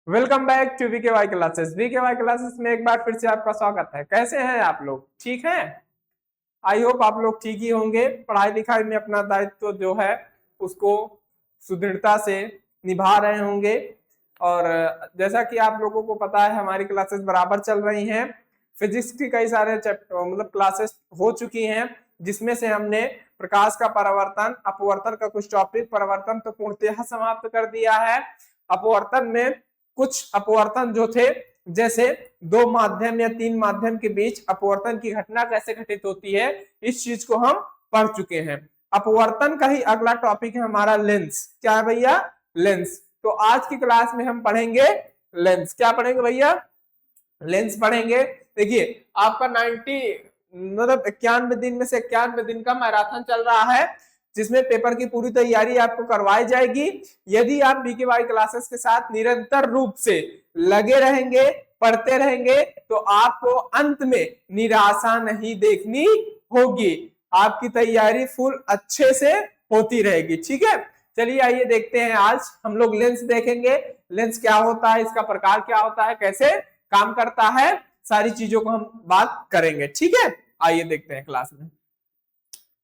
Welcome back to VKY classes. VKY classes में एक बार फिर से आपका स्वागत है। कैसे हैं आप लोग? ठीक हैं? आई होप आप लोग ठीक ही होंगे। पढ़ाई लिखाई में अपना दायित्व जो है उसको सुदृढ़ता से निभा रहे होंगे। और जैसा कि आप लोगों को पता है हमारी क्लासेस बराबर चल रही हैं। फिजिक्स की कई सारे मतलब क्लासेस हो चुकी हैं, जिसमें से हमने प्रकाश का परावर्तन, अपवर्तन का कुछ टॉपिक, परावर्तन तो पूर्णतः समाप्त कर दिया है। अपवर्तन में कुछ अपवर्तन जो थे, जैसे दो माध्यम या तीन माध्यम के बीच अपवर्तन की घटना कैसे घटित होती है, इस चीज को हम पढ़ चुके हैं। अपवर्तन का ही अगला टॉपिक है हमारा लेंस। क्या है भैया? लेंस। तो आज की क्लास में हम पढ़ेंगे लेंस। क्या पढ़ेंगे भैया? लेंस पढ़ेंगे। देखिए आपका 90 मतलब 91 दिन में से 91 दिन का मैराथन चल रहा है, जिसमें पेपर की पूरी तैयारी आपको करवाई जाएगी। यदि आप बीकेवाई क्लासेस के साथ निरंतर रूप से लगे रहेंगे, पढ़ते रहेंगे, तो आपको अंत में निराशा नहीं देखनी होगी। आपकी तैयारी फुल अच्छे से होती रहेगी। ठीक है, चलिए आइए देखते हैं। आज हम लोग लेंस देखेंगे। लेंस क्या होता है, इसका प्रकार क्या होता है, कैसे काम करता है, सारी चीजों को हम बात करेंगे। ठीक है, आइए देखते हैं क्लास में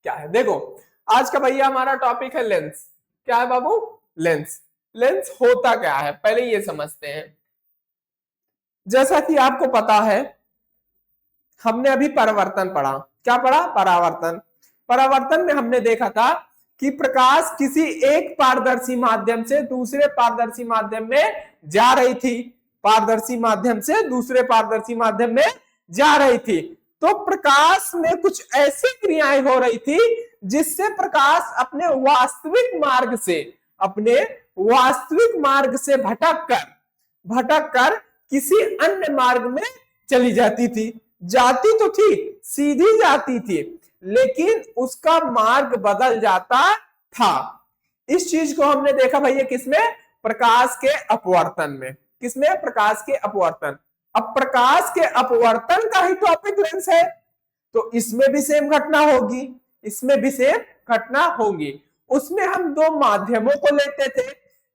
क्या है। देखो आज का भैया हमारा टॉपिक है लेंस। क्या है बाबू? लेंस। लेंस होता क्या है पहले ये समझते हैं। जैसा कि आपको पता है, हमने अभी परावर्तन पढ़ा। क्या पढ़ा? परावर्तन। परावर्तन में हमने देखा था कि प्रकाश किसी एक पारदर्शी माध्यम से दूसरे पारदर्शी माध्यम में जा रही थी। पारदर्शी माध्यम से दूसरे पारदर्शी माध्यम में जा रही थी, तो प्रकाश में कुछ ऐसी क्रियाएं हो रही थी जिससे प्रकाश अपने वास्तविक मार्ग से भटक कर किसी अन्य मार्ग में चली जाती थी। जाती तो थी, सीधी जाती थी, लेकिन उसका मार्ग बदल जाता था। इस चीज को हमने देखा भैया किसमें? प्रकाश के अपवर्तन में। किसमें? प्रकाश के अपवर्तन। अब प्रकाश के अपवर्तन का ही टॉपिक लेंस है, तो इसमें भी सेम घटना होगी। इसमें भी सेम घटना होगी। उसमें हम दो माध्यमों को लेते थे,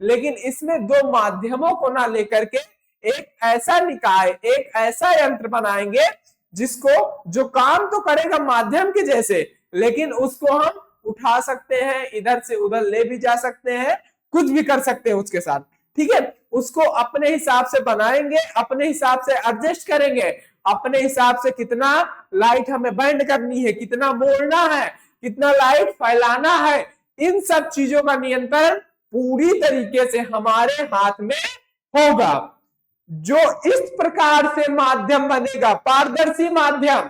लेकिन इसमें दो माध्यमों को ना लेकर के एक ऐसा निकाय, एक ऐसा यंत्र बनाएंगे जिसको, जो काम तो करेगा माध्यम के जैसे, लेकिन उसको हम उठा सकते हैं, इधर से उधर ले भी जा सकते हैं, कुछ भी कर सकते हैं उसके साथ। ठीक है, उसको अपने हिसाब से बनाएंगे, अपने हिसाब से एडजस्ट करेंगे, अपने हिसाब से कितना लाइट हमें बैंड करनी है, कितना मोड़ना है, कितना लाइट फैलाना है, इन सब चीजों का नियंत्रण पूरी तरीके से हमारे हाथ में होगा। जो इस प्रकार से माध्यम बनेगा, पारदर्शी माध्यम,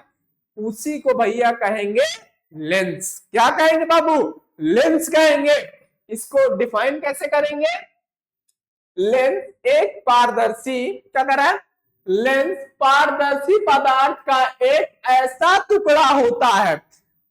उसी को भैया कहेंगे लेंस। क्या कहेंगे बाबू? लेंस कहेंगे। इसको डिफाइन कैसे करेंगे? लेंस एक पारदर्शी, क्या कह रहा है? लेंस पारदर्शी पदार्थ का एक ऐसा टुकड़ा होता है।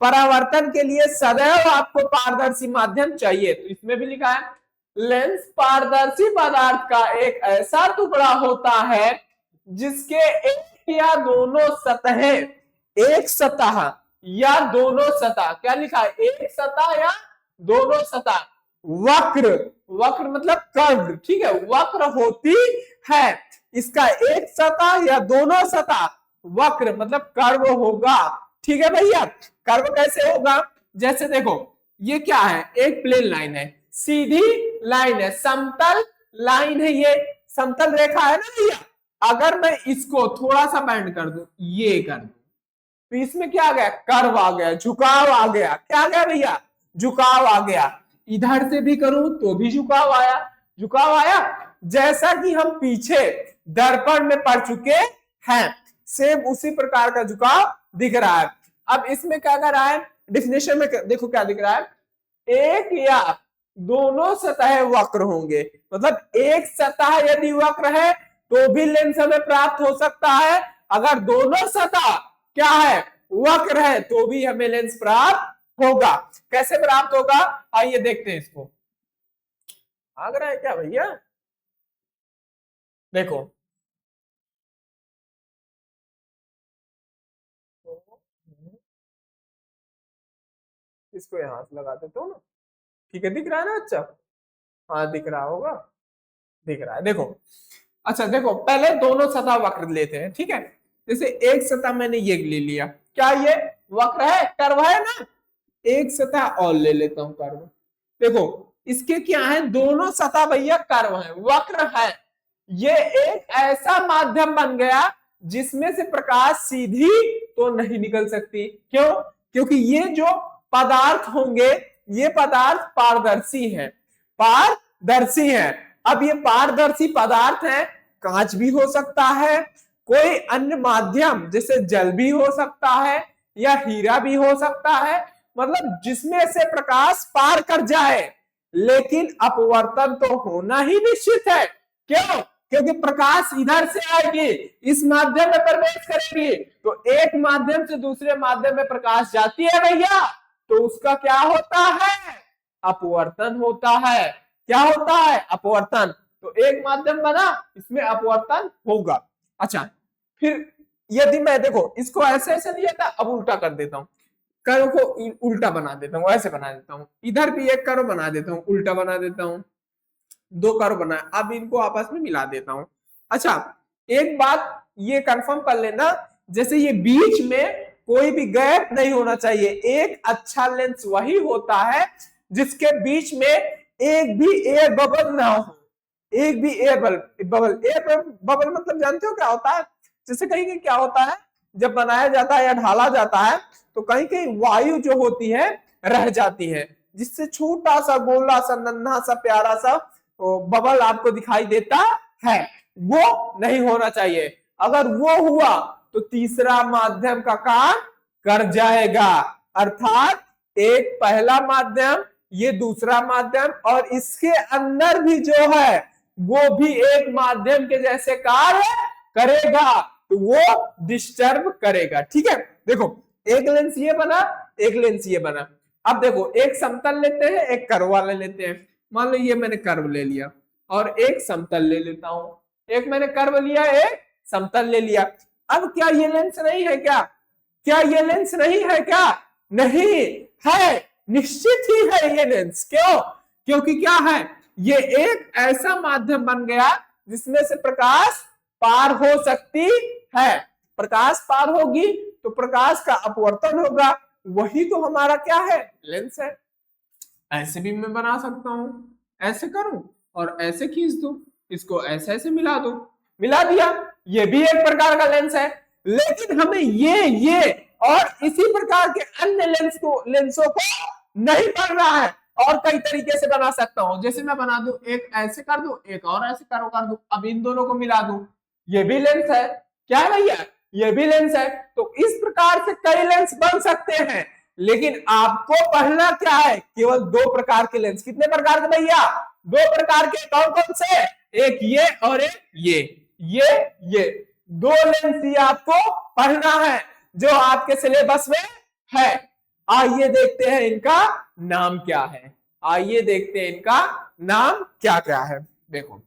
परावर्तन के लिए सदैव आपको पारदर्शी माध्यम चाहिए, तो इसमें भी लिखा है लेंस पारदर्शी पदार्थ का एक ऐसा टुकड़ा होता है जिसके एक या दोनों सतहें, एक सतह या दोनों सतह, क्या लिखा है? एक सतह या दोनों सतह वक्र, वक्र मतलब कर्व, ठीक है, वक्र होती है। इसका एक सतह या दोनों सतह वक्र मतलब कर्व होगा। ठीक है भैया, कर्व कैसे होगा? जैसे देखो ये क्या है? एक प्लेन लाइन है, सीधी लाइन है, समतल लाइन है, ये समतल रेखा है ना भैया। अगर मैं इसको थोड़ा सा बैंड कर दूं, ये कर दूं, तो इसमें क्या आ गया? कर्व आ गया, झुकाव आ गया। क्या आ गया भैया? झुकाव आ गया। इधर से भी करूं तो भी झुकाव आया, झुकाव आया। जैसा कि हम पीछे दर्पण में पढ़ चुके हैं, सेम उसी प्रकार का झुकाव दिख रहा है। अब इसमें क्या कर रहा है? डिफिनेशन में देखो क्या दिख रहा है? एक या दोनों सतह वक्र होंगे, मतलब एक सतह यदि वक्र है तो भी लेंस हमें प्राप्त हो सकता है। अगर दोनों सतह क्या है? वक्र है, तो भी हमें लेंस प्राप्त होगा। कैसे प्राप्त होगा? आइए देखते हैं इसको। आ रहा है क्या भैया? देखो इसको यहां से लगा देता हूं ना। ठीक है, दिख रहा है ना? अच्छा, हाँ दिख रहा होगा, दिख रहा है। देखो अच्छा देखो, पहले दोनों सतह वक्र लेते हैं, ठीक है। जैसे एक सतह मैंने ये ले लिया, क्या ये वक्र है, कर्व है ना। एक सतह और ले लेता हूं कर्व। देखो इसके क्या है, दोनों सतह भैया कर्व है, वक्र है। ये एक ऐसा माध्यम बन गया जिसमें से प्रकाश सीधी तो नहीं निकल सकती। क्यों? क्योंकि ये जो पदार्थ होंगे, ये पदार्थ पारदर्शी है, पारदर्शी है। अब ये पारदर्शी पदार्थ है, कांच भी हो सकता है, कोई अन्य माध्यम जैसे जल भी हो सकता है, या हीरा भी हो सकता है, मतलब जिसमें से प्रकाश पार कर जाए। लेकिन अपवर्तन तो होना ही निश्चित है। क्यों? क्योंकि प्रकाश इधर से आएगी, इस माध्यम में प्रवेश करेगी, तो एक माध्यम से दूसरे माध्यम में प्रकाश जाती है भैया, तो उसका क्या होता है, अपवर्तन होता है। क्या होता है, अपवर्तन। तो एक माध्यम बना, इसमें अपवर्तन होगा। अच्छा, फिर यदि मैं देखो इसको ऐसे ऐसे दिया था, अब उल्टा कर देता हूं, कर्व को उल्टा बना देता हूं, ऐसे बना देता हूं, इधर भी एक कर्व बना देता हूं, उल्टा बना देता हूं, दो कर्व बना, अब इनको आपस में मिला देता हूं। अच्छा, एक बात ये कंफर्म कर लेना, जैसे ये बीच में कोई भी गैप नहीं होना चाहिए। एक अच्छा लेंस वही होता है जिसके बीच में एक भी एयर बबल ना हो, एक भी एयर बबल। एयर बबल मतलब जानते हो क्या होता है? जैसे कहीं कहीं क्या होता है, जब बनाया जाता है या ढाला जाता है, तो कहीं कहीं वायु जो होती है रह जाती है, जिससे छोटा सा गोला सा नन्हा सा प्यारा सा बबल आपको दिखाई देता है। वो नहीं होना चाहिए। अगर वो हुआ तो तीसरा माध्यम का काम कर जाएगा, अर्थात एक पहला माध्यम, ये दूसरा माध्यम, और इसके अंदर भी जो है वो भी एक माध्यम के जैसे कार्य करेगा, तो वो डिस्टर्ब करेगा। ठीक है, देखो एक लेंस ये बना, एक लेंस ये बना। अब देखो एक समतल लेते हैं, एक कर्व वाला लेते हैं। मान लो ये मैंने कर्व ले लिया और एक समतल ले लेता हूं, एक मैंने कर्व लिया, एक समतल ले लिया। अब क्या ये लेंस नहीं है क्या? क्या ये लेंस नहीं है क्या? नहीं है, निश्चित ही है ये लेंस। क्यों? क्योंकि क्या है, ये एक ऐसा माध्यम बन गया जिसमें से प्रकाश पार हो सकती है। प्रकाश पार होगी तो प्रकाश का अपवर्तन होगा, वही तो हमारा क्या है, लेंस है। ऐसे भी मैं बना सकता हूं, ऐसे करूं और ऐसे खींच दूं, इसको ऐसे ऐसे मिला दो, मिला दिया, ये भी एक प्रकार का लेंस है। लेकिन हमें ये और इसी प्रकार के अन्य लेंसों को नहीं करना है, और कई तरीके से बना सकता हूं। जैसे मैं बना दूं, एक ऐसे कर दूं, एक और ऐसे कर दूं, अब इन दोनों को मिला दूं, ये भी लेंस है। क्या है भैया, ये भी लेंस है। तो इस प्रकार से कई लेंस बन सकते हैं। लेकिन आपको पढ़ना क्या है, केवल दो प्रकार के लेंस। कितने प्रकार के भैया? दो प्रकार के। कौन कौन से? एक ये और एक ये दो लेंस ही आपको पढ़ना है, जो आपके सिलेबस में है। आइए देखते हैं इनका नाम क्या है, आइए देखते हैं इनका नाम क्या क्या है। देखो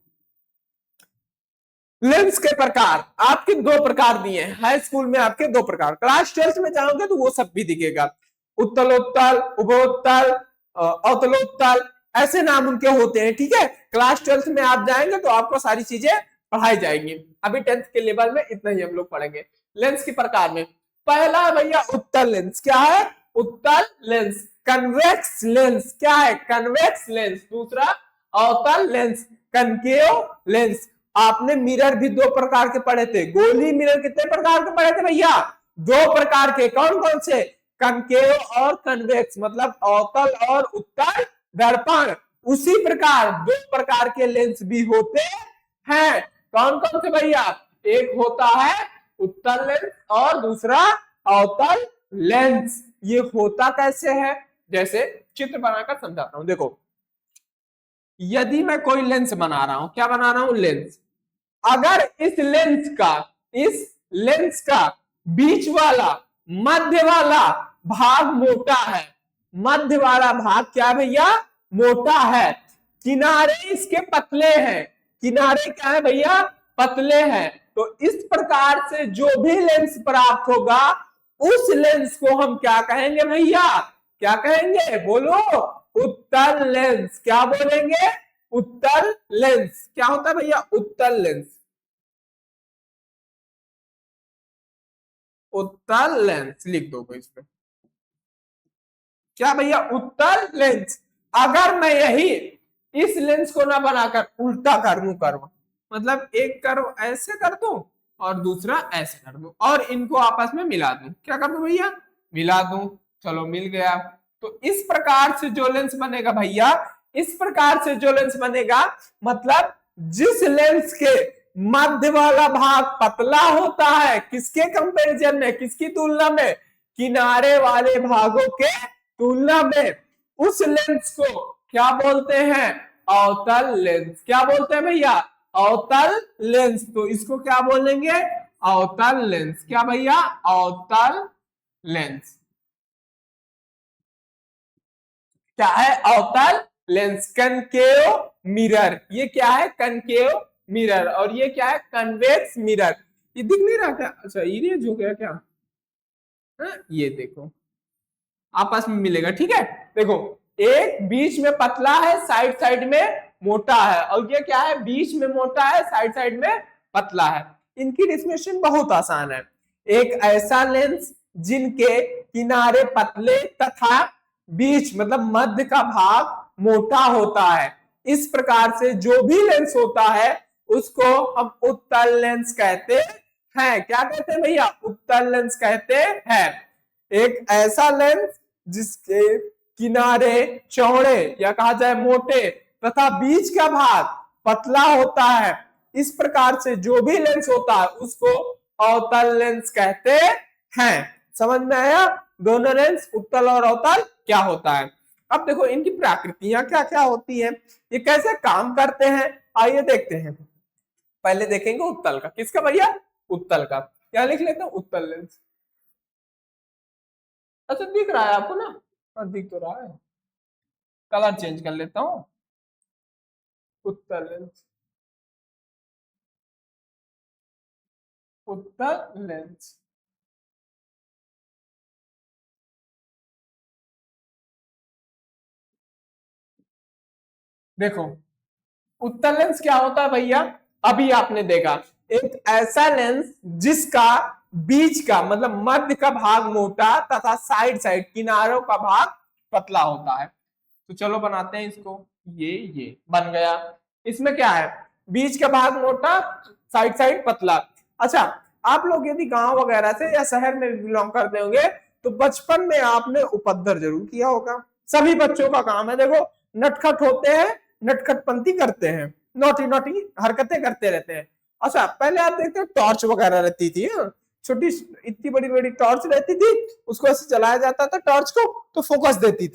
लेंस के प्रकार आपके दो प्रकार दिए हैं, हाई स्कूल में आपके दो प्रकार, क्लास 12 में जाओगे तो वो सब भी दिखेगा। उत्तलोत्तल, उभोत्तल, अवतलोत्तल, ऐसे नाम उनके होते हैं। ठीक है, क्लास 12 में आप जाएंगे तो आपको सारी चीजें पढ़ाई जाएंगी। अभी 10th के लेवल में इतना ही हम लोग पढ़ेंगे। लेंस के प्रकार में पहला है भैया उत्तल लेंस। क्या है? उत्तल लेंस। Convex lens. क्या है? Convex lens. दूसरा अवतल लेंस, कनकेव लेंस। आपने मिरर भी दो प्रकार के पढ़े थे। गोली मिरर कितने प्रकार के पढ़े थे भैया? दो प्रकार के। कौन कौन से? कनकेव और कन्वेक्स, मतलब अवतल और उत्तल दर्पण। उसी प्रकार दो प्रकार के लेंस भी होते हैं। कौन कौन से भैया? एक होता है उत्तल लेंस और दूसरा अवतल लेंस। ये होता कैसे है, जैसे चित्र बनाकर समझाता हूं। देखो यदि मैं कोई लेंस बना रहा हूं, क्या बना रहा हूं? लेंस। अगर इस लेंस का बीच वाला, मध्य वाला भाग मोटा है, मध्य वाला भाग क्या भैया? मोटा है। किनारे इसके पतले हैं, किनारे क्या है भैया? पतले हैं। तो इस प्रकार से जो भी लेंस प्राप्त होगा, उस लेंस को हम क्या कहेंगे भैया? क्या कहेंगे? बोलो। उत्तल लेंस। क्या बोलेंगे? उत्तल लेंस। क्या होता है भैया? उत्तल लेंस। उत्तल लेंस लिख दो कोई इसमें। क्या भैया? उत्तल लेंस। अगर मैं यही इस लेंस को ना बनाकर उल्टा कर दूं कर्व, मतलब एक कर्व ऐसे कर दूं और दूसरा ऐसे कर दूं और इनको आपस में मिला दूं, क्या कर दूं भैया? मिला दूं। चलो मिल गया। तो इस प्रकार से जो लेंस बनेगा भैया, इस प्रकार से जो लेंस बनेगा, मतलब जिस लेंस के मध्य वाला भाग पतला होता है, किसके कंपैरिजन में, किसकी तुलना में? किनारे वाले भागों के तुलना में, उस लेंस को क्या बोलते हैं? अवतल लेंस। क्या बोलते हैं भैया? अवतल लेंस। तो इसको क्या बोलेंगे? अवतल लेंस। क्या भैया? अवतल लेंस। क्या है? अवतल लेंस। Concave mirror. ये क्या है? Concave mirror. और ये क्या है? Convex mirror. ये दिख नहीं रहा क्या? अच्छा इरेज हो गया क्या? ये देखो आपस में मिलेगा। ठीक है, देखो एक बीच में पतला है, साइड साइड में मोटा है, और ये क्या है? बीच में मोटा है, साइड साइड में पतला है। इनकी डिफिनेशन बहुत आसान है। एक ऐसा लेंस जिनके किनारे पतले तथा बीच मतलब मध्य का भाग मोटा होता है, इस प्रकार से जो भी लेंस होता है उसको हम उत्तल लेंस कहते हैं। क्या कहते हैं भैया? उत्तल लेंस कहते हैं। एक ऐसा लेंस जिसके किनारे चौड़े या कहा जाए मोटे तथा बीच का भाग पतला होता है, इस प्रकार से जो भी लेंस होता है उसको अवतल लेंस कहते हैं। समझ में आया? दोनों लेंस उत्तल और अवतल क्या होता है। अब देखो इनकी प्रकृतियां क्या क्या होती है, ये कैसे काम करते हैं, आइए देखते हैं। पहले देखेंगे उत्तल का। किसका भैया? उत्तल का। क्या लिख लेते हैं? उत्तल लेंस। अच्छा दिख रहा है आपको ना? हाँ दिख तो रहा है। कलर चेंज कर लेता हूँ। उत्तल लेंस। उत्तल लेंस। देखो उत्तल लेंस क्या होता है भैया? अभी आपने देखा एक ऐसा लेंस जिसका बीच का मतलब मध्य का भाग मोटा तथा साइड साइड किनारों का भाग पतला होता है। तो चलो बनाते हैं इसको। ये बन गया। इसमें क्या है? बीच का भाग मोटा, साइड साइड पतला। अच्छा, आप लोग यदि गांव वगैरह से या शहर में बिलोंग करते होंगे तो बचपन में आपने उपद्रव जरूर किया होगा। सभी बच्चों का काम है, देखो नटखट होते हैं, नटखटपंती करते हैं, नोटी नोटी हरकतें करते रहते हैं। अच्छा पहले आप देखते हो टॉर्च वगैरह रहती थी, छोटी इतनी बड़ी बड़ी टॉर्च रहती थी, उसको ऐसे जलाया जाता था टॉर्च को, तो फोकस देती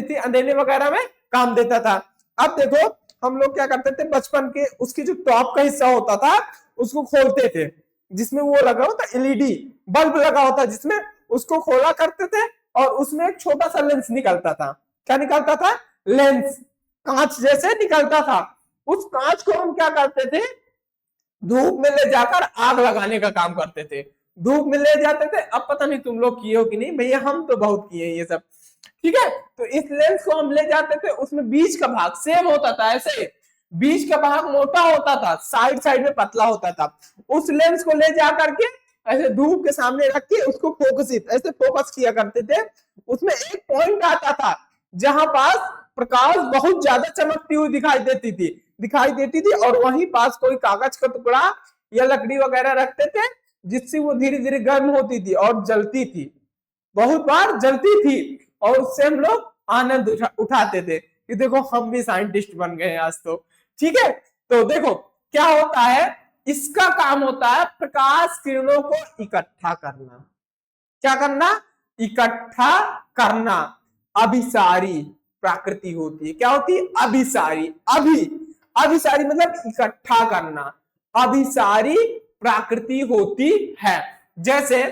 थी, अंधेरे वगैरह में काम देता था। अब देखो हम लोग क्या करते थे बचपन के, उसकी जो टॉप का हिस्सा होता था उसको खोलते थे, जिसमें वो लगा होता एलईडी बल्ब लगा होता, जिसमें उसको खोला करते थे और उसमें एक छोटा सा लेंस निकलता था। क्या निकलता था? लेंस। कांच जैसे निकलता था। उस कांच को हम क्या करते थे? धूप में ले जाकर आग लगाने का काम करते थे। धूप में ले जाते थे। अब पता नहीं तुम लोग किए हो कि नहीं भैया, हम तो बहुत किए हैं ये सब। ठीक है, तो इस लेंस को हम ले जाते थे, उसमें बीच का भाग सेम होता था, ऐसे बीच का भाग मोटा होता था, साइड साइड में पतला होता था। उस लेंस को ले जा करके ऐसे धूप के सामने रख के उसको फोकसित ऐसे फोकस किया करते थे। उसमें एक पॉइंट आता था जहां पास प्रकाश बहुत ज्यादा चमकती हुई दिखाई देती थी और वहीं पास कोई कागज का टुकड़ा या लकड़ी वगैरह रखते थे, जिससे वो धीरे धीरे गर्म होती थी और जलती थी, बहुत बार जलती थी, और उससे हम लोग आनंद उठाते थे कि देखो हम भी साइंटिस्ट बन गए हैं आज तो। ठीक है, तो देखो क्या होता है, इसका काम होता है प्रकाश किरणों को इकट्ठा करना। क्या करना? इकट्ठा करना। अभिसारी प्रकृति होती है। क्या होती है? अभिसारी। अभिसारी मतलब इकट्ठा करना, अभिसारी प्रकृति होती है। जैसे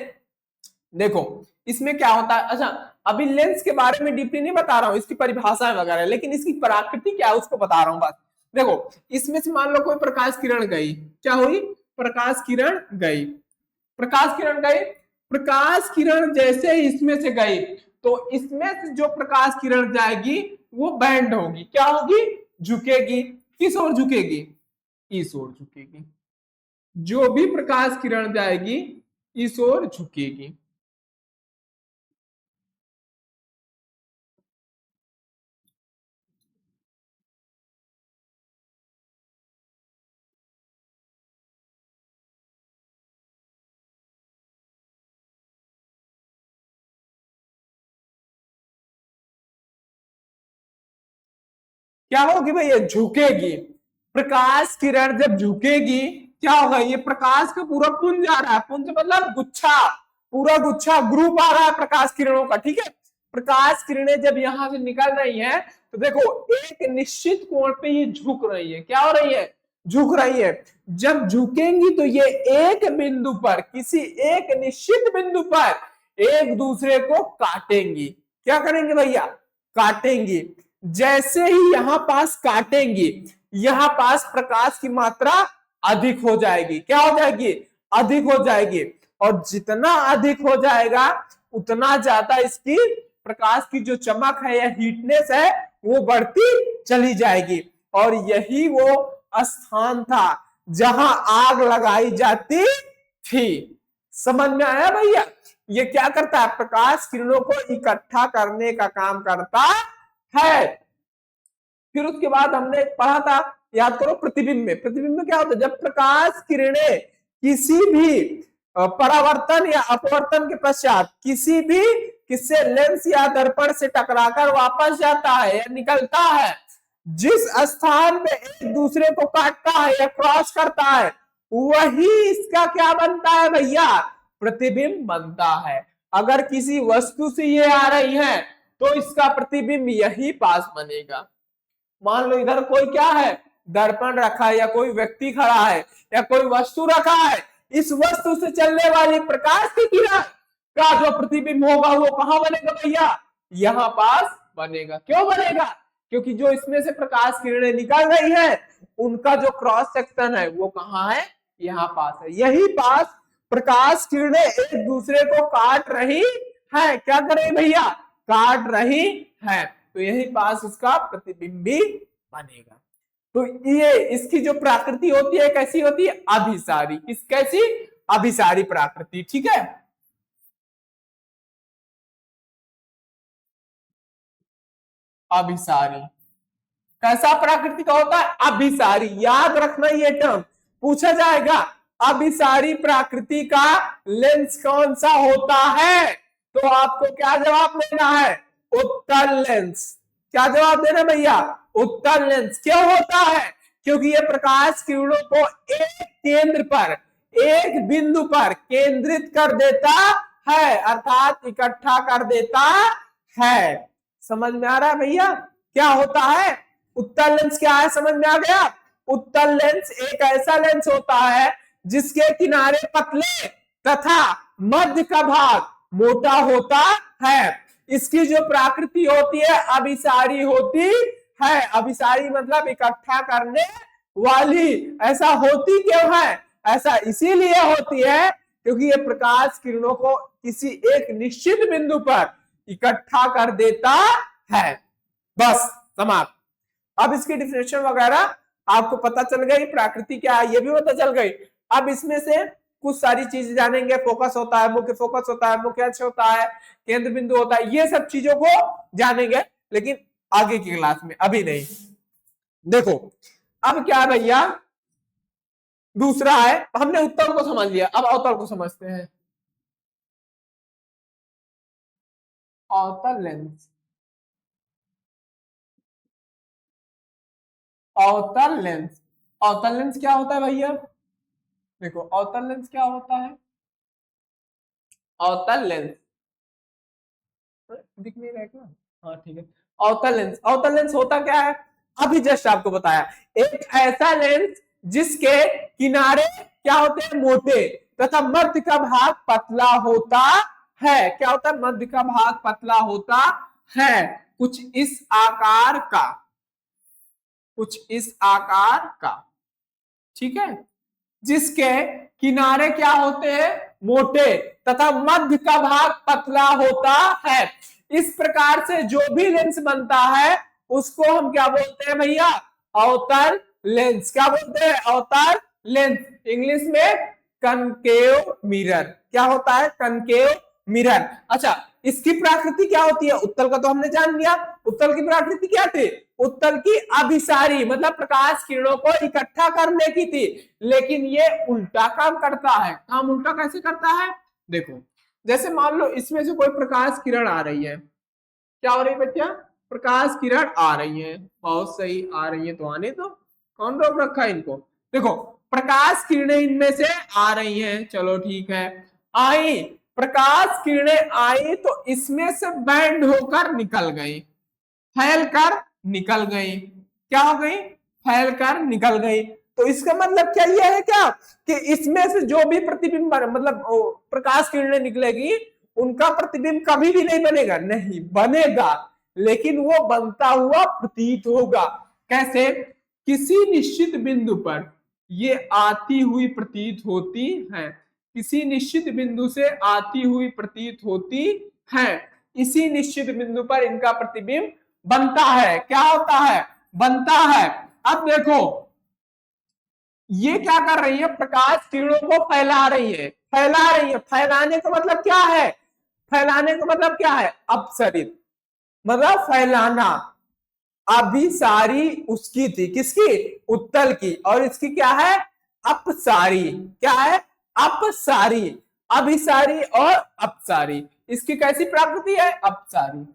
देखो इसमें क्या होता है, अच्छा अभी लेंस के बारे में डीपली नहीं बता रहा हूं, इसकी परिभाषा वगैरह, लेकिन इसकी प्रकृति क्या है उसको बता रहा हूं बस। देखो इसमें से मान लो कोई प्रकाश किरण गई, क्या हुई? प्रकाश किरण गई। प्रकाश किरण गई, प्रकाश किरण जैसे इसमें से गई तो इसमें से जो प्रकाश किरण जाएगी वो बैंड होगी। क्या होगी? झुकेगी। किस ओर झुकेगी? इस ओर झुकेगी। जो भी प्रकाश किरण जाएगी इस ओर झुकेगी। क्या होगी भैया? झुकेगी। प्रकाश किरण जब झुकेगी क्या होगा? ये प्रकाश का पूरा पुंज आ रहा है, पुंज मतलब गुच्छा, पूरा गुच्छा ग्रुप आ रहा है प्रकाश किरणों का, ठीक है। प्रकाश किरणें जब यहां से निकल रही हैं तो देखो एक निश्चित कोण पे ये झुक रही है। क्या हो रही है? झुक रही है। जब झुकेंगी तो ये एक बिंदु पर, किसी एक निश्चित बिंदु पर एक दूसरे को काटेंगी। क्या करेंगे भैया? काटेंगी। जैसे ही यहां पास काटेंगी, यहां पास प्रकाश की मात्रा अधिक हो जाएगी। क्या हो जाएगी? अधिक हो जाएगी। और जितना अधिक हो जाएगा उतना ज्यादा इसकी प्रकाश की जो चमक है या हीटनेस है वो बढ़ती चली जाएगी। और यही वो स्थान था जहां आग लगाई जाती थी। समझ में आया भैया? ये क्या करता है? प्रकाश किरणों को इकट्ठा करने का काम करता है। फिर उसके बाद हमने पढ़ा था, याद करो, प्रतिबिंब में। प्रतिबिंब में क्या होता है? जब प्रकाश किरणें किसी भी परावर्तन या अपवर्तन के पश्चात किसी भी किससे लेंस या दर्पण से टकराकर वापस जाता है या निकलता है, जिस स्थान पे एक दूसरे को काटता है या क्रॉस करता है, वही इसका क्या बनता है भैया? प्रतिबिंब बनता है। अगर किसी वस्तु से ये आ रही है तो इसका प्रतिबिंब यही पास बनेगा। मान लो इधर कोई क्या है? दर्पण रखा है या कोई व्यक्ति खड़ा है या कोई वस्तु रखा है। इस वस्तु से चलने वाली प्रकाश की किरण का जो प्रतिबिंब होगा वो कहां बनेगा भैया? यहां पास बनेगा। क्यों बनेगा? क्योंकि जो इसमें से प्रकाश किरणें निकल रही है उनका जो क्रॉस सेक्शन है वो कहां है? यहाँ पास है। यही पास प्रकाश किरणें एक दूसरे को काट रही है। क्या कर रही भैया? काट रही है। तो यही पास इसका प्रतिबिंबी बनेगा। तो ये इसकी जो प्रकृति होती है कैसी होती है? अभिसारी। किस कैसी? अभिसारी प्रकृति, ठीक है। अभिसारी कैसा प्रकृति का होता है? अभिसारी। याद रखना ये टर्म पूछा जाएगा। अभिसारी प्रकृति का लेंस कौन सा होता है? तो आपको क्या जवाब देना है? उत्तल लेंस। क्या जवाब देना भैया? उत्तल लेंस। क्यों होता है? क्योंकि ये प्रकाश किरणों को एक केंद्र पर, एक बिंदु पर केंद्रित कर देता है, अर्थात इकट्ठा कर देता है। समझ में आ रहा है भैया? क्या होता है? उत्तल लेंस क्या है? समझ में आ गया? उत्तल लेंस एक ऐसा लेंस होता है जिसके किनारे पतले तथा मध्य का भाग मोटा होता है। इसकी जो प्रकृति होती है अभिसारी होती है। अभिसारी मतलब इकट्ठा करने वाली। ऐसा होती क्यों है? ऐसा इसीलिए होती है क्योंकि ये प्रकाश किरणों को किसी एक निश्चित बिंदु पर इकट्ठा कर देता है। बस समाप्त। अब इसकी डिफिनेशन वगैरह आपको पता चल गई, प्रकृति क्या है ये भी पता चल गई। अब इसमें से कुछ सारी चीजें जानेंगे। फोकस होता है, मुख्य फोकस होता है, मुख्य अक्ष होता है, केंद्र बिंदु होता है, ये सब चीजों को जानेंगे लेकिन आगे की क्लास में, अभी नहीं। देखो अब क्या है भैया? दूसरा है, हमने उत्तल को समझ लिया, अब अवतल को समझते हैं। अवतल लेंस। अवतल लेंस। अवतल लेंस क्या होता है भैया? देखो अवतल लेंस क्या होता है? अवतल लेंस दिख नहीं रहा है क्या? हाँ ठीक है। अवतल लेंस, अवतल लेंस होता क्या है? अभी जस्ट आपको बताया। एक ऐसा लेंस जिसके किनारे क्या होते हैं? मोटे तथा मध्य का भाग पतला होता है। क्या होता है? मध्य का भाग पतला होता है। कुछ इस आकार का, कुछ इस आकार का, ठीक है। जिसके किनारे क्या होते हैं? मोटे तथा मध्य का भाग पतला होता है। इस प्रकार से जो भी लेंस बनता है उसको हम क्या बोलते हैं भैया? अवतल लेंस। क्या बोलते हैं? अवतल लेंस। इंग्लिश में कनकेव मिरर। क्या होता है? Concave mirror. अच्छा, इसकी प्रकृति क्या होती है? उत्तल का तो हमने जान लिया। उत्तल की प्रकृति क्या थी? उत्तल की अभिसारी, मतलब प्रकाश किरणों को इकट्ठा करने की थी, लेकिन ये उल्टा काम करता है। काम उल्टा कैसे करता है? देखो, जैसे मान लो इसमें से कोई प्रकाश किरण आ रही है, क्या हो रही है बच्चा? प्रकाश किरण आ रही है, बहुत सही आ रही है, तो आने दो, कौन रोक रखा है इनको? देखो, प्रकाश किरणें इनमें से आ रही हैं, चलो ठीक है, आई, प्रकाश किरणें आई तो इसमें से बैंड होकर निकल गई, फैल कर निकल गई। क्या हो गई? फैल कर निकल गई। तो इसका मतलब क्या यह है क्या कि इसमें से जो भी प्रतिबिंब मतलब प्रकाश किरणें निकलेगी, उनका प्रतिबिंब कभी भी नहीं बनेगा? नहीं बनेगा, लेकिन वो बनता हुआ प्रतीत होगा। कैसे? किसी निश्चित बिंदु पर ये आती हुई प्रतीत होती है, किसी निश्चित बिंदु से आती हुई प्रतीत होती है, इसी निश्चित बिंदु पर इनका प्रतिबिंब बनता है। क्या होता है? बनता है। अब देखो, ये क्या कर रही है? प्रकाश किरणों को फैला रही है, फैला रही है। फैलाने का मतलब क्या है? फैलाने का मतलब क्या है? अपसरित, मतलब फैलाना। अभिसारी उसकी थी, किसकी? उत्तल की। और इसकी क्या है? अपसारी। क्या है? अपसारी। अभिसारी और अपसारी, इसकी कैसी प्रकृति है? अपसारी,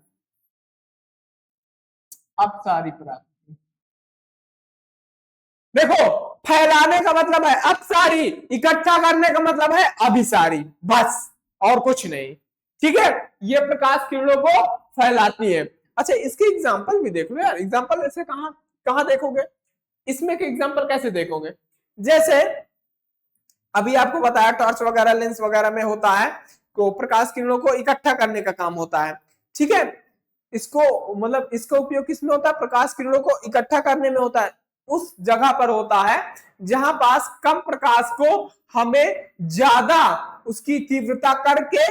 अपसारी प्रकृति। देखो, फैलाने का मतलब है अपसारी, इकट्ठा करने का मतलब है अभिसारी, बस और कुछ नहीं। ठीक है, ये प्रकाश किरणों को फैलाती है। अच्छा, इसके एग्जांपल भी देख लो यार। एग्जांपल ऐसे कहां कहां देखोगे? इसमें के एग्जांपल कैसे देखोगे? जैसे अभी आपको बताया टॉर्च वगैरह, लेंस वगैरह में होता है को प्रकाश किरणों को इकट्ठा करने का काम होता है। ठीक है, इसको मतलब इसका उपयोग किसमें होता है? प्रकाश किरणों को इकट्ठा करने में होता है। उस जगह पर होता है जहां पास कम प्रकाश को हमें ज्यादा उसकी तीव्रता करके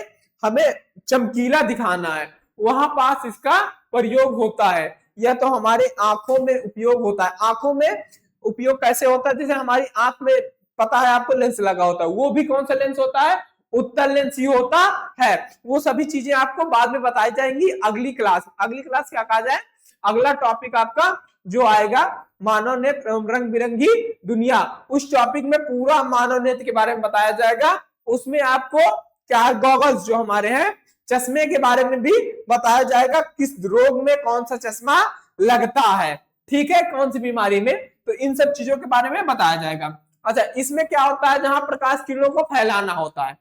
हमें चमकीला दिखाना है, वहां पास इसका प्रयोग होता है। यह तो हमारे आंखों में उपयोग होता है। आंखों में उपयोग कैसे होता है? जैसे हमारी आंख में पता है आपको लेंस लगा होता है, वो भी कौन सा लेंस होता है? उत्तल लेंस ही होता है। वो सभी चीजें आपको बाद में बताई जाएंगी अगली क्लास। अगली क्लास क्या कहा जाए? अगला टॉपिक आपका जो आएगा मानव नेत्र एवं रंग बिरंगी दुनिया। उस टॉपिक में पूरा मानव नेत्र के बारे में बताया जाएगा। उसमें आपको क्या गॉगल्स जो हमारे हैं, चश्मे के बारे में भी बताया जाएगा, किस रोग में कौन सा चश्मा लगता है, ठीक है, कौन सी बीमारी में, तो इन सब चीजों के बारे में बताया जाएगा। अच्छा, इसमें क्या होता है? जहां प्रकाश किरणों को फैलाना होता है,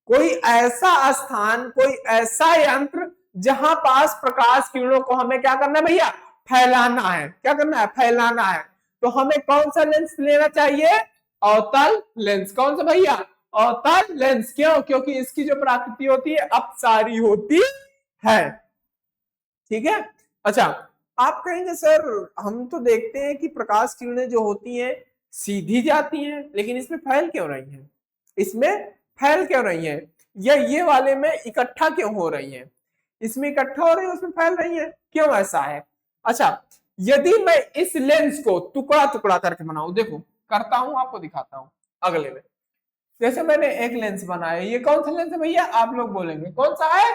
कोई ऐसा स्थान, कोई ऐसा यंत्र जहां पास प्रकाश किरणों को हमें क्या करना है भैया? फैलाना है। क्या करना है? फैलाना है। तो हमें कौन सा लेंस लेना चाहिए? अवतल लेंस। कौन सा भैया? अवतल लेंस। क्यों? क्योंकि इसकी जो प्रकृति होती है अपसारी होती है। ठीक है। अच्छा, आप कहेंगे सर हम तो देखते हैं कि प्रकाश किरणें जो होती हैं सीधी जाती हैं, लेकिन इसमें फैल क्यों रही हैं? इसमें फैल क्यों रही हैं? या ये वाले में इकट्ठा क्यों हो रही हैं? इसमें इकट्ठा हो रही है, उसमें फैल रही है, क्यों ऐसा है? अच्छा, यदि मैं इस लेंस को टुकड़ा टुकड़ा करके बनाऊं, देखो करता हूं, आपको दिखाता हूं अगले में। जैसे मैंने एक लेंस बनाया, ये कौन सा लेंस है भैया? आप लोग बोलेंगे कौन सा है?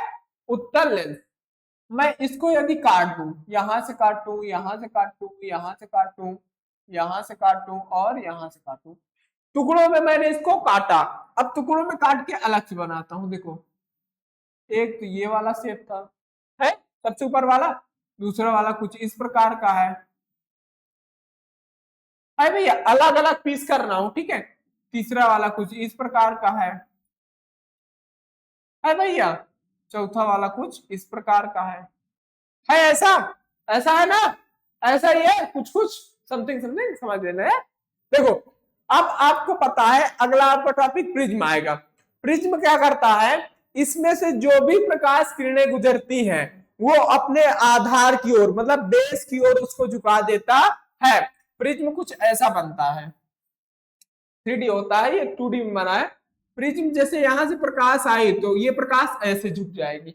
उत्तल लेंस। मैं इसको यदि काट दूं, यहां से काटूं, यहां से काटूं, यहां से काटूं, यहां से काटूं और यहां से काटूं, टुकड़ों में मैंने इसको काटा। अब टुकड़ों में काट के अलग से बनाता हूं। देखो, एक तो ये वाला शेप था, है सबसे ऊपर वाला, दूसरा वाला कुछ इस प्रकार का है भैया, अलग अलग पीस कर रहा हूं, ठीक है। तीसरा वाला कुछ इस प्रकार का है भैया, चौथा वाला कुछ इस प्रकार का है ऐसा, ऐसा है ना, ऐसा ही है, कुछ कुछ समथिंग समथिंग, समझ लेना है। देखो, अब आपको पता है अगला आपका टॉपिक प्रिज्म आएगा। प्रिज्म क्या करता है? इसमें से जो भी प्रकाश किरणें गुजरती हैं वो अपने आधार की ओर, मतलब बेस की ओर उसको झुका देता है। प्रिज्म कुछ ऐसा बनता है, 3D होता है, ये 2D में बना है। प्रिज्म जैसे यहां से प्रकाश आई तो ये प्रकाश ऐसे झुक जाएगी।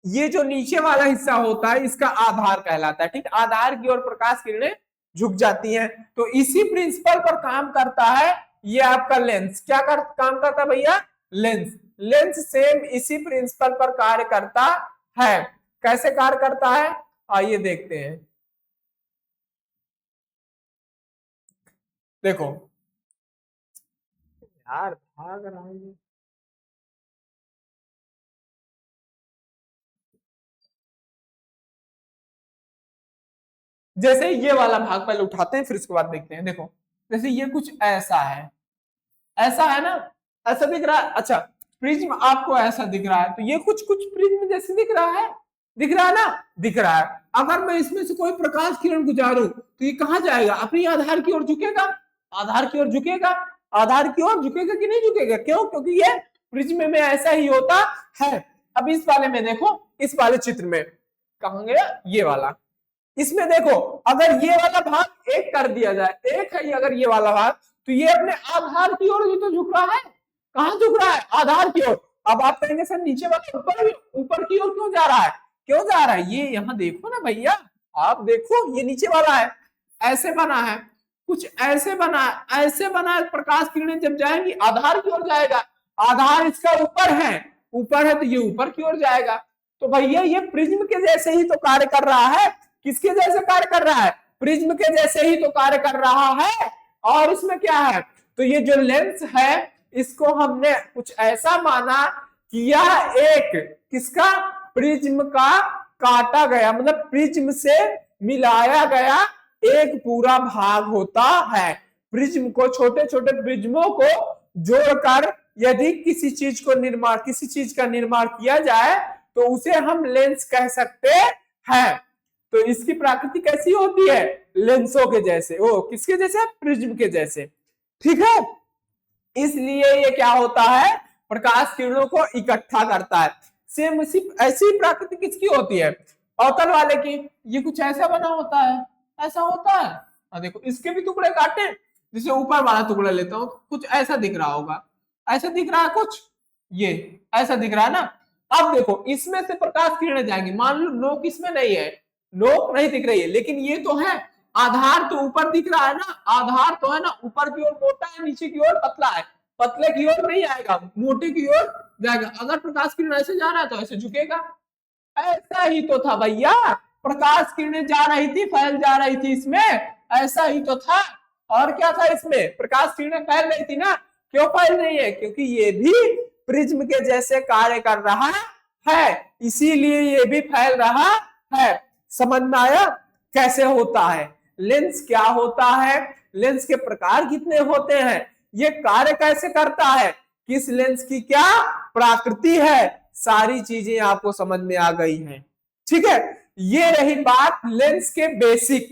ये जो नीचे वाला हिस्सा होता है इसका आधार कहलाता है, ठीक। आधार की ओर प्रकाश किरणें झुक जाती हैं। तो इसी प्रिंसिपल पर काम करता है ये आपका लेंस क्या काम करता है भैया, लेंस। लेंस सेम इसी प्रिंसिपल पर कार्य करता है। कैसे कार्य करता है, आइए देखते हैं। देखो यार भाग रहा है, जैसे ये वाला भाग पहले उठाते हैं फिर उसके बाद देखते हैं। देखो जैसे ये कुछ ऐसा है, ऐसा है ना, ऐसा दिख रहा है। अच्छा प्रिज्म आपको ऐसा दिख रहा है, तो ये कुछ कुछ प्रिज्म जैसे दिख रहा है, दिख रहा है ना, दिख रहा है। अगर मैं इसमें से कोई प्रकाश किरण गुजारूं तो ये कहां जाएगा, अपनी आधार की ओर झुकेगा, आधार की ओर झुकेगा, आधार की ओर झुकेगा कि नहीं झुकेगा, क्यों, क्योंकि ये प्रिज्म में ऐसा ही होता है। अब इस वाले में देखो, इस वाले चित्र में कहां गया ये वाला, इसमें देखो अगर ये वाला भाग एक कर दिया जाए, एक है अगर ये वाला भाग, तो ये अपने आधार की ओर भी तो झुक रहा है। कहां झुक रहा है, आधार की ओर। अब आप कहेंगे सर नीचे वाला ऊपर की ओर क्यों जा रहा है, क्यों जा रहा है, ये यहाँ देखो ना भैया, आप देखो ये नीचे वाला है, ऐसे बना है, कुछ ऐसे बना है, ऐसे बना है। प्रकाश किरणें जब जाएंगी आधार की ओर जाएगा, आधार इसका ऊपर है, ऊपर है तो ये ऊपर की ओर जाएगा। तो भैया ये प्रिज्म के जैसे ही तो कार्य कर रहा है। किसके जैसे कार्य कर रहा है, प्रिज्म के जैसे ही तो कार्य कर रहा है। और इसमें क्या है, तो ये जो लेंस है इसको हमने कुछ ऐसा माना कि यह एक किसका, प्रिज्म का काटा गया, मतलब प्रिज्म से मिलाया गया एक पूरा भाग होता है। प्रिज्म को, छोटे छोटे प्रिज्मों को जोड़कर यदि किसी चीज को निर्माण, किसी चीज का निर्माण किया जाए तो उसे हम लेंस कह सकते हैं। तो इसकी प्रकृति कैसी होती है, लेंसों के जैसे, वो किसके जैसे, प्रिज्म के जैसे, ठीक है। इसलिए ये क्या होता है, प्रकाश किरणों को इकट्ठा करता है। सेम ऐसी प्रकृति किसकी होती है, अवतल वाले की। ये कुछ ऐसा बना होता है, ऐसा होता है। देखो इसके भी टुकड़े काटे, जिसे ऊपर वाला टुकड़ा लेता हूं कुछ ऐसा दिख रहा होगा, ऐसा दिख रहा है कुछ, ये ऐसा दिख रहा है ना। अब देखो इसमें से प्रकाश किरणें जाएंगी, मान लो नोक इसमें नहीं है, नोक नहीं दिख रही है, लेकिन ये तो है, आधार तो ऊपर दिख रहा है ना, आधार तो है ना, ऊपर की ओर मोटा है, नीचे की ओर पतला है, पतले की ओर नहीं आएगा, मोटे की ओर जाएगा। अगर प्रकाश किरण ऐसे जा रहा है तो ऐसे झुकेगा। ऐसा ही तो था भैया, प्रकाश किरणें जा रही थी, फैल जा रही थी इसमें, ऐसा ही तो था। और क्या था इसमें, प्रकाश किरणें फैल रही थी ना, क्यों फैल रही है, क्योंकि ये भी प्रिज्म के जैसे कार्य कर रहा है, इसीलिए ये भी फैल रहा है। समझ में आया कैसे होता है, लेंस क्या होता है, लेंस के प्रकार कितने होते हैं, ये कार्य कैसे करता है, किस लेंस की क्या प्रकृति है, सारी चीजें आपको समझ में आ गई हैं। ठीक है, ये रही बात लेंस के बेसिक,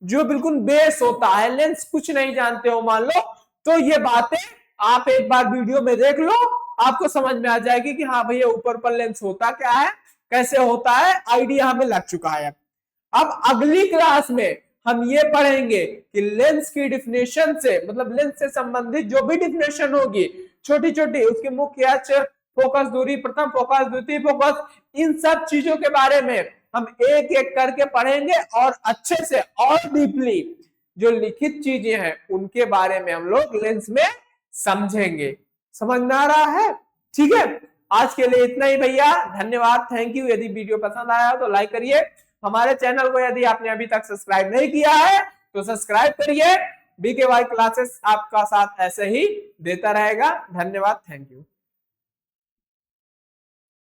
जो बिल्कुल बेस होता है। लेंस कुछ नहीं जानते हो मान लो, तो ये बातें आप एक बार वीडियो में देख लो, आपको समझ में आ जाएगी कि हाँ भैया ऊपर पर लेंस होता क्या है, कैसे होता है, आइडिया हमें लग चुका है। अब अगली क्लास में हम ये पढ़ेंगे कि लेंस की डिफिनेशन से, मतलब लेंस से संबंधित जो भी डिफिनेशन होगी छोटी छोटी, उसके मुख्य अक्ष, फोकस दूरी, प्रथम फोकस, द्वितीय फोकस, इन सब चीजों के बारे में हम एक एक करके पढ़ेंगे और अच्छे से और डीपली जो लिखित चीजें हैं उनके बारे में हम लोग लेंस में समझेंगे। समझ में आ रहा है, ठीक है। आज के लिए इतना ही भैया, धन्यवाद, थैंक यू। यदि वीडियो पसंद आया तो लाइक करिए, हमारे चैनल को यदि आपने अभी तक सब्सक्राइब नहीं किया है तो सब्सक्राइब करिए। BKY क्लासेस आपका साथ ऐसे ही देता रहेगा। धन्यवाद, थैंक यू।